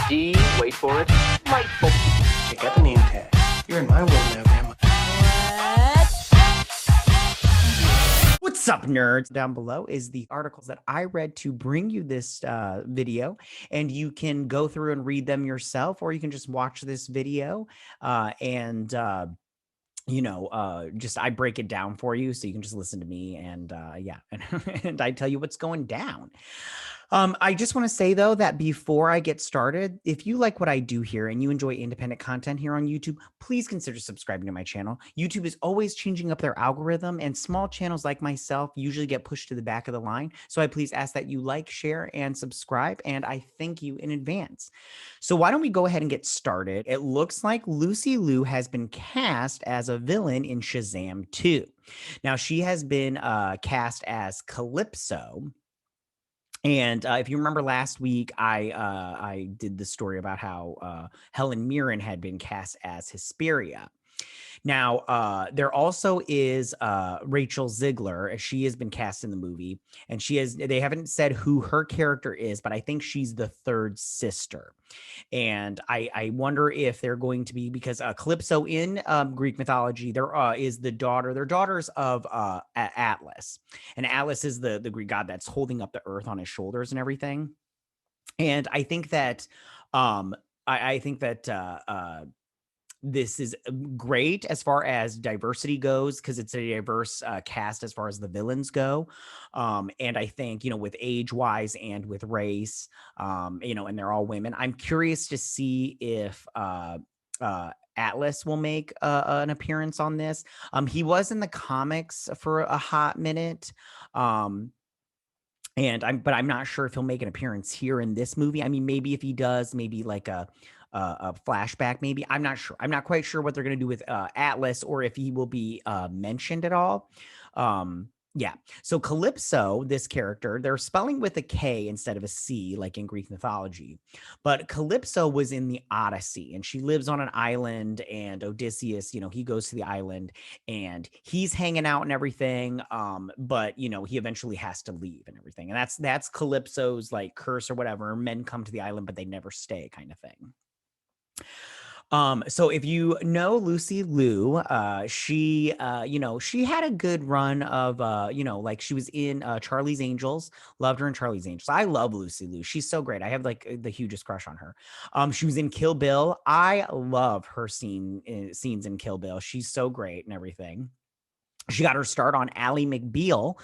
D, wait for it, delightful. Check out the name tag. You're in my world now, Grandma. What's up, nerds? Down below is the articles that I read to bring you this video, and you can go through and read them yourself, or you can just watch this video and just I break it down for you so you can just listen to me and and I tell you what's going down. I just want to say, though, that before I get started, if you like what I do here and you enjoy independent content here on YouTube, please consider subscribing to my channel. YouTube is always changing up their algorithm, and small channels like myself usually get pushed to the back of the line. So I please ask that you like, share, and subscribe, and I thank you in advance. So why don't we go ahead and get started? It looks like Lucy Liu has been cast as a villain in Shazam 2. Now, she has been cast as Calypso. And if you remember last week, I did the story about how Helen Mirren had been cast as Hesperia. Now, there also is Rachel Ziegler. She has been cast in the movie, and they haven't said who her character is, but I think she's the third sister. And I wonder if they're going to be, because Calypso in Greek mythology, there is they're daughters of Atlas. And Atlas is the Greek god that's holding up the earth on his shoulders and everything. And I think that this is great as far as diversity goes, because it's a diverse cast as far as the villains go. And I think, with age wise and with race, and they're all women. I'm curious to see if Atlas will make an appearance on this. He was in the comics for a hot minute. But I'm not sure if he'll make an appearance here in this movie. I mean, maybe if he does, maybe like a flashback, maybe. I'm not sure. I'm not quite sure what they're going to do with Atlas, or if he will be mentioned at all. Yeah. So Calypso, this character, they're spelling with a K instead of a C, like in Greek mythology. But Calypso was in the Odyssey, and she lives on an island, and Odysseus, he goes to the island and he's hanging out and everything. But he eventually has to leave and everything. And that's Calypso's like curse or whatever. Men come to the island, but they never stay, kind of thing. So if you know Lucy Liu, she had a good run of, like she was in Charlie's Angels. Loved her in Charlie's Angels. I love Lucy Liu. She's so great. I have like the hugest crush on her. She was in Kill Bill. I love her scenes in Kill Bill. She's so great and everything. She got her start on Ally McBeal,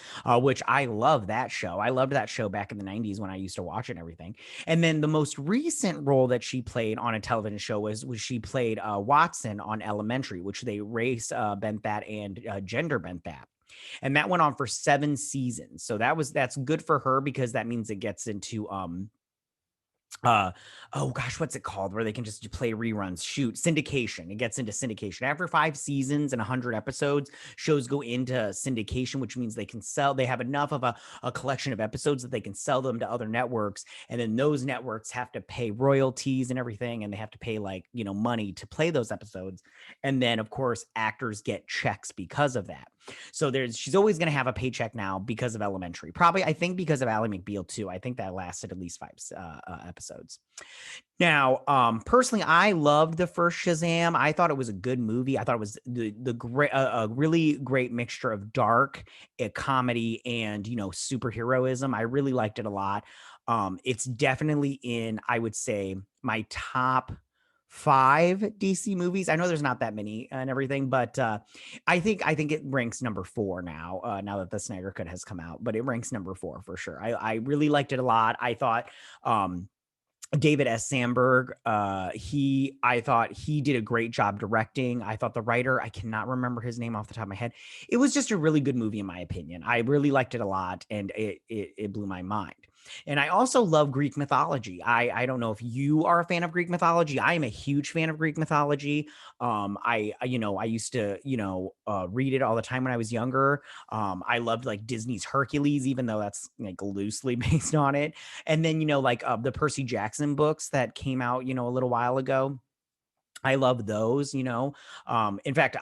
which I love that show. I loved that show back in the 90s when I used to watch it and everything. And then the most recent role that she played on a television show was she played Watson on Elementary, which they race bent that and gender bent that. And that went on for 7 seasons. So that's good for her, because that means it gets into oh gosh, what's it called, where they can just play reruns? Syndication. It gets into syndication after 5 seasons and 100 episodes. Shows go into syndication, which means they have enough of a collection of episodes that they can sell them to other networks, and then those networks have to pay royalties and everything, and they have to pay money to play those episodes. And then of course actors get checks because of that. So she's always going to have a paycheck now because of Elementary. Probably, I think, because of Ally McBeal too. I think that lasted at least 5 episodes. Now, personally, I loved the first Shazam. I thought it was a good movie. I thought it was a really great mixture of dark comedy and superheroism. I really liked it a lot. It's definitely in, I would say, my top 5 DC movies. I know there's not that many and everything, but I think it ranks number 4 now. Now that the Snyder Cut has come out, but it ranks number 4 for sure. I really liked it a lot. I thought David S. Sandberg, I thought he did a great job directing. I thought the writer, I cannot remember his name off the top of my head. It was just a really good movie in my opinion. I really liked it a lot, and it blew my mind. And I also love Greek mythology. I don't know if you are a fan of Greek mythology. I am a huge fan of Greek mythology. I used to, read it all the time when I was younger. I loved like Disney's Hercules, even though that's like loosely based on it. And then, the Percy Jackson books that came out, a little while ago. I love those, in fact,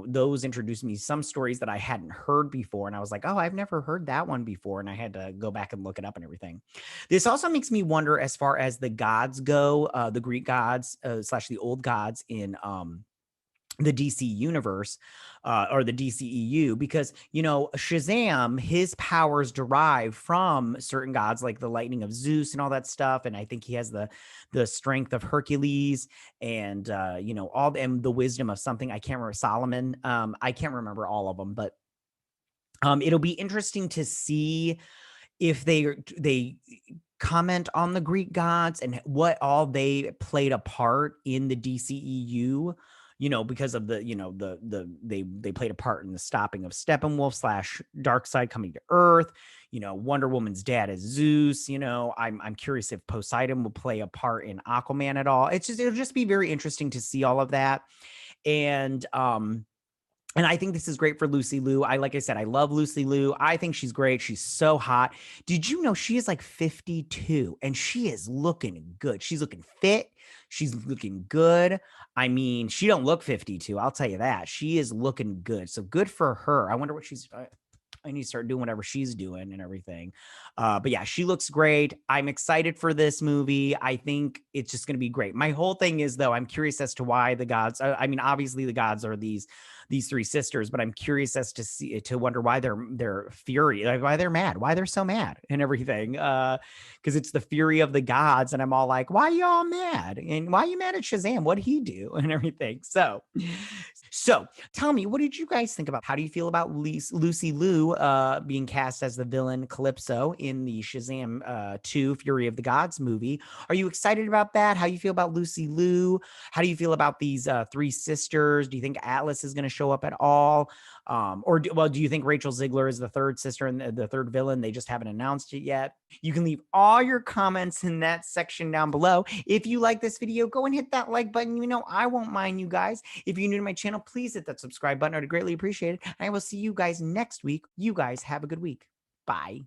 those introduced me some stories that I hadn't heard before. And I was like, oh, I've never heard that one before. And I had to go back and look it up and everything. This also makes me wonder, as far as the gods go, the Greek gods, slash the old gods in, the DC universe, or the DCEU, because Shazam, his powers derive from certain gods like the lightning of Zeus and all that stuff, and I think he has the strength of Hercules, and and the wisdom of something I can't remember, Solomon. I can't remember all of them, but it'll be interesting to see if they comment on the Greek gods and what all they played a part in the DCEU, because of they played a part in the stopping of Steppenwolf slash Darkseid coming to Earth. Wonder Woman's dad is Zeus. I'm curious if Poseidon will play a part in Aquaman at all. It'll just be very interesting to see all of that. And I think this is great for Lucy Liu. Like I said, I love Lucy Liu. I think she's great. She's so hot. Did you know she is like 52 and she is looking good? She's looking fit. She's looking good. I mean, she don't look 52. I'll tell you that. She is looking good. So good for her. I wonder what I need to start doing whatever she's doing and everything. But yeah, she looks great. I'm excited for this movie. I think it's just going to be great. My whole thing is, though, I'm curious as to why the gods, I mean, obviously the gods are these three sisters, but I'm curious as to wonder why they're fury, like why they're mad, why they're so mad and everything. Because it's the fury of the gods. And I'm all like, why y'all mad? And why are you mad at Shazam? What'd he do? And everything. So tell me, what did you guys think about? How do you feel about Lucy Liu being cast as the villain Calypso in the Shazam 2 Fury of the Gods movie? Are you excited about that? How do you feel about Lucy Liu? How do you feel about these three sisters? Do you think Atlas is going to show up at all? Do you think Rachel Ziegler is the third sister and the third villain? They just haven't announced it yet. You can leave all your comments in that section down below. If you like this video, go and hit that like button. I won't mind you guys. If you're new to my channel, please hit that subscribe button. I'd greatly appreciate it. And I will see you guys next week. You guys have a good week. Bye.